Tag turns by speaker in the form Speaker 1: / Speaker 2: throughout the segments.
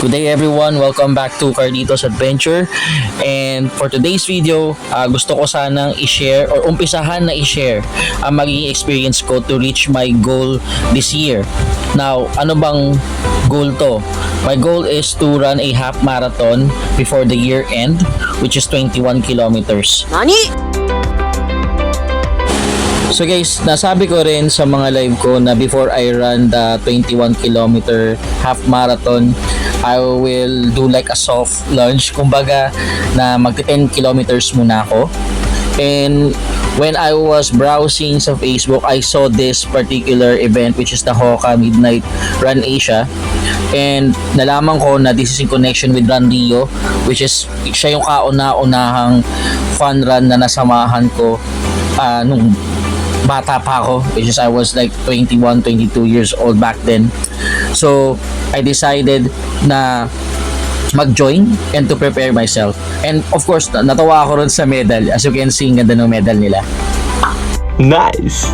Speaker 1: Good day everyone, welcome back to Carlitos Adventure. And for today's video, gusto ko sanang i-share or umpisahan na i-share ang magiging experience ko to reach my goal this year. Now, ano bang goal to? My goal is to run a half marathon before the year end, which is 21 kilometers.
Speaker 2: Nani?
Speaker 1: So guys, nasabi ko rin sa mga live ko na before I run the 21 kilometer half marathon, I will do like a soft launch, kumbaga na magti 10 kilometers muna ako. And when I was browsing sa Facebook, I saw this particular event which is the Hoka Midnight Run Asia. And nalaman ko na this is in connection with Run Rio, which is siya yung kauna-unahang fun run na nasamahan ko nung bata pa ako, which is I was like 21, 22 years old back then. So I decided na mag-join and to prepare myself. And of course, natawa ako rin sa medal. As you can see, ganda ng medal nila.
Speaker 3: Nice!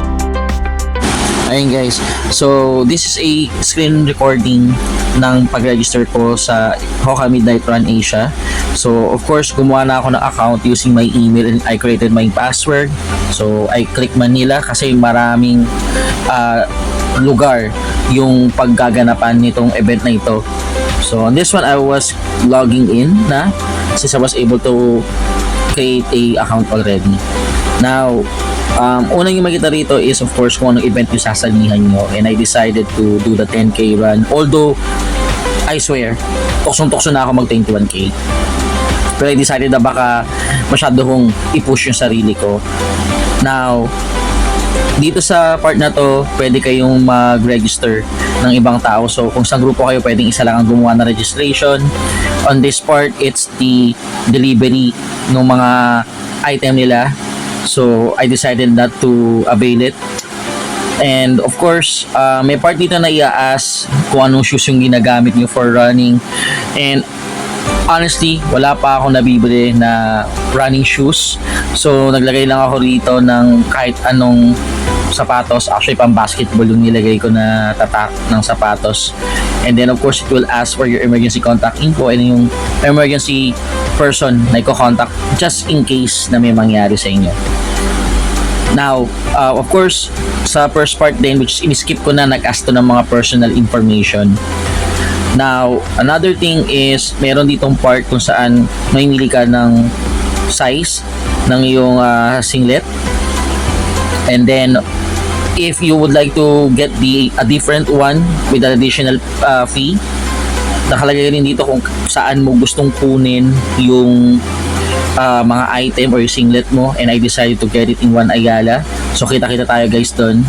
Speaker 1: Ayun guys, so this is a screen recording ng pag-register ko sa Hoka Midnight Run Asia. So of course, gumawa na ako ng account using my email and I created my password. So I click Manila kasi maraming lugar yung paggaganapan nitong event na ito. So on this one, I was logging in na since I was able to create a account already. Now, unang yung makita rito is of course kung anong event yung sasalihan nyo, and I decided to do the 10k run, although I swear toksong-tokso na ako mag 21k, pero I decided na baka masyado kong i-push yung sarili ko. Now dito sa part na to, pwede kayong mag-register ng ibang tao. So kung sa grupo kayo, pwedeng isa lang ang gumawa na registration. On this part, it's the delivery ng mga item nila. So I decided not to avail it. And of course, may part dito na i-ask kung anong shoes yung ginagamit nyo for running. And honestly, wala pa ako nabibili na running shoes. So naglagay lang ako rito ng kahit anong sapatos. Actually, pang basketball yung nilagay ko na tatak ng sapatos. And then of course, it will ask for your emergency contact info and yung emergency person na i-contact just in case na may mangyari sa inyo. Now, of course, sa first part din, which in-skip ko na, nag-ask to ng mga personal information. Now, another thing is, meron ditong part kung saan mamimili ka ng size ng iyong singlet. And then, if you would like to get a different one with an additional fee, nakalagay rin dito kung saan mo gustong kunin yung mga item or yung singlet mo, and I decided to get it in One Ayala. So kita-kita tayo guys doon.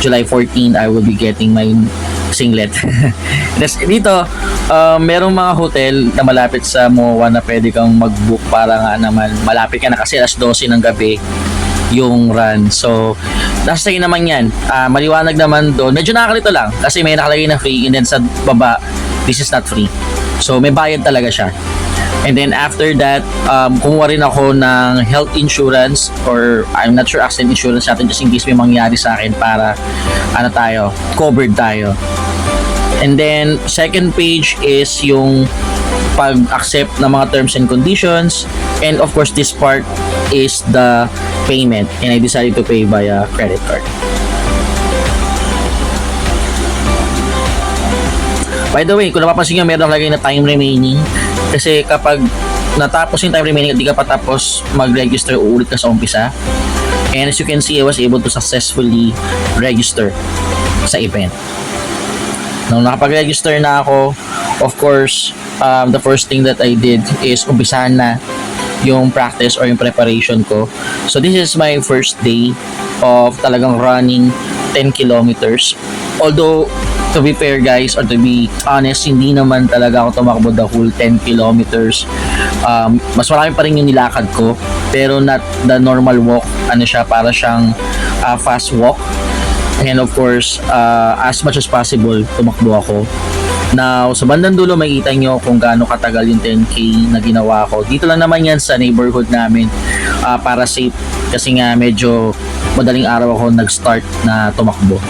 Speaker 1: July 14 I will be getting my singlet. Dito merong mga hotel na malapit sa MOA na pwede kang mag-book para nga naman malapit ka na, kasi alas 12 ng gabi yung run. So nasa sa'yo naman yan. Maliwanag naman doon, medyo nakakalito lang kasi may nakalagay na free, and then sa baba, this is not free. So may bayad talaga siya. And then after that, kumuha rin ako ng health insurance, or I'm not sure, accident insurance natin, just in case may mangyari sa akin para covered tayo. And then second page is yung pag-accept ng mga terms and conditions, and of course this part is the payment, and I decided to pay via credit card. By the way, kung napapansin nyo, meron lagay na time remaining. Kasi kapag natapos yung time remaining at di ka patapos mag-register, uulit ka sa umpisa. And as you can see, I was able to successfully register sa event. Nung nakapag-register na ako, of course, the first thing that I did is umpisahan na yung practice or yung preparation ko. So this is my first day of talagang running 10 kilometers. Although, to be fair guys, or to be honest, hindi naman talaga ako tumakbo the whole 10 kilometers. Mas marami pa rin yung nilakad ko, pero not the normal walk. Ano siya, para siyang fast walk. And of course, as much as possible, tumakbo ako. Now, sa bandang dulo, makikita nyo kung gaano katagal yung 10k na ginawa ko. Dito lang naman yan sa neighborhood namin, para safe, kasi nga medyo madaling araw ako nag-start na tumakbo.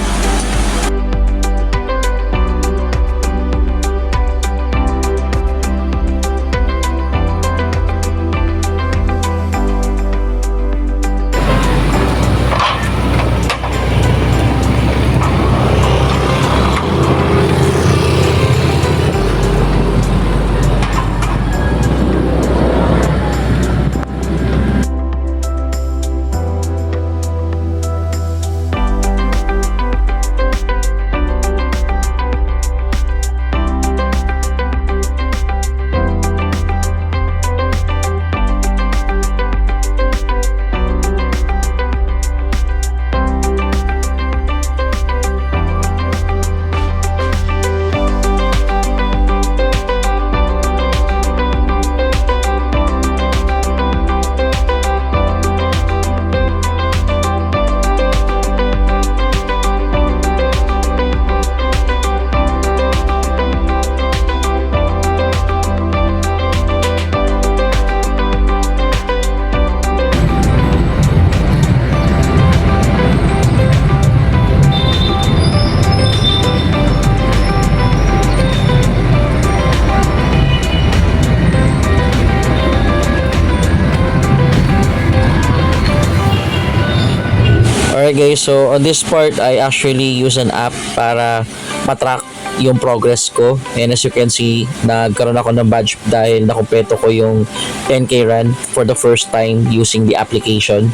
Speaker 1: Alright guys, so on this part, I actually use an app para matrack yung progress ko. And as you can see, nagkaroon ako ng badge dahil nakumpleto ko yung 10K run for the first time using the application.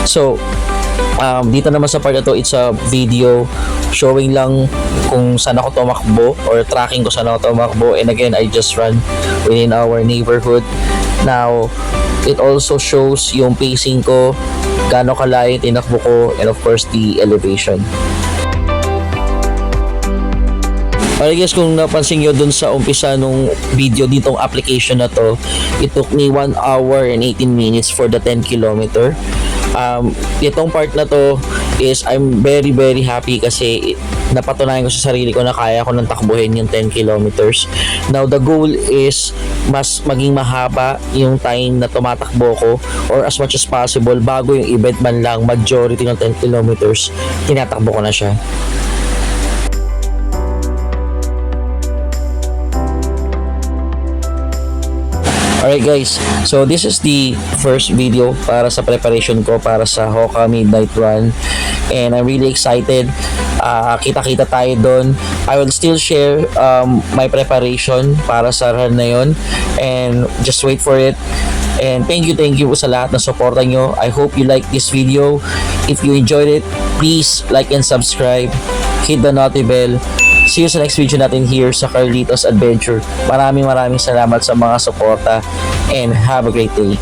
Speaker 1: So, dito naman sa part na to, it's a video showing lang kung saan ako tumakbo or tracking ko saan ako tumakbo. And again, I just run within our neighborhood. Now, it also shows yung pacing ko, gaano kalayo tinakbo ko, and of course, the elevation. Alright guys, kung napansin nyo dun sa umpisa nung video ditong application na to, it took me 1 hour and 18 minutes for the 10 kilometer. Itong part na to is I'm very happy kasi napatunayan ko sa sarili ko na kaya ko nang takbuhin yung 10 kilometers. Now the goal is mas maging mahaba yung time na tumatakbo ko or as much as possible bago yung event man lang majority ng 10 kilometers tinatakbo ko na siya. Alright guys, so this is the first video para sa preparation ko para sa Hoka Midnight Run, and I'm really excited. Kita-kita tayo doon. I will still share my preparation para sa run na yun, and just wait for it. And thank you sa lahat na suporta nyo. I hope you like this video. If you enjoyed it, please like and subscribe. Hit the notify bell. See you sa next video natin here sa Carlitos Adventure. Maraming salamat sa mga suporta and have a great day.